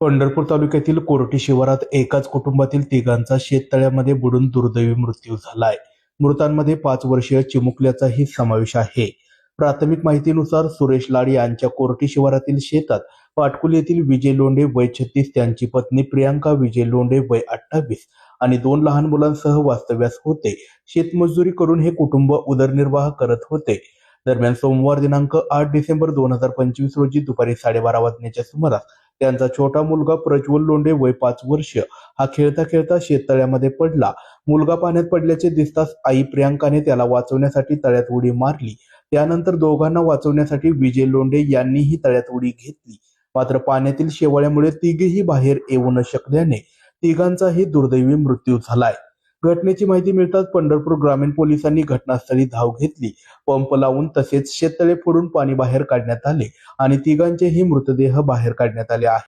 पंढरपूर तालुक्यातील कोरटी शिवारात एकाच कुटुंबातील तिघांचा शेततळ्यामध्ये बुडून दुर्दैवी मृत्यू झालाय. मृतांमध्ये 5 वर्षीय चिमुकल्याचाही समावेश आहे. प्राथमिक माहितीनुसार सुरेश लाड यांच्या कोरटी शिवारातील शेतात पाटकुल येथील विजय लोंढे वय 36, त्यांची पत्नी प्रियांका विजय लोंढे वय 28 आणि 2 लहान मुलांसह वास्तव्यास होते. शेतमजुरी करून हे कुटुंब उदरनिर्वाह करत होते. दरम्यान सोमवार दिनांक 8 डिसेंबर 2025 रोजी दुपारी 12:30 वाजण्याच्या सुमारास त्यांचा छोटा मुलगा प्रज्वल लोंढे वय 5 वर्ष हा खेळता खेळता शेततळ्यामध्ये पडला. मुलगा पाण्यात पडल्याचे दिसताच आई प्रियांकाने त्याला वाचवण्यासाठी तळ्यात उडी मारली. त्यानंतर दोघांना वाचवण्यासाठी विजय लोंढे यांनीही तळ्यात उडी घेतली. मात्र पाण्यातील शेवाळ्यामुळे तिघेही बाहेर येऊ न शकल्याने तिघांचाही दुर्दैवी मृत्यू झालाय. घटनेची माहिती मिळताच पंढरपूर ग्रामीण पोलिसांनी घटनास्थळी धाव घेतली. पंप लावून तसेच शेततळे फोडून पाणी बाहेर काढण्यात आले आणि तिघांचेही मृतदेह बाहेर काढण्यात आले आहेत.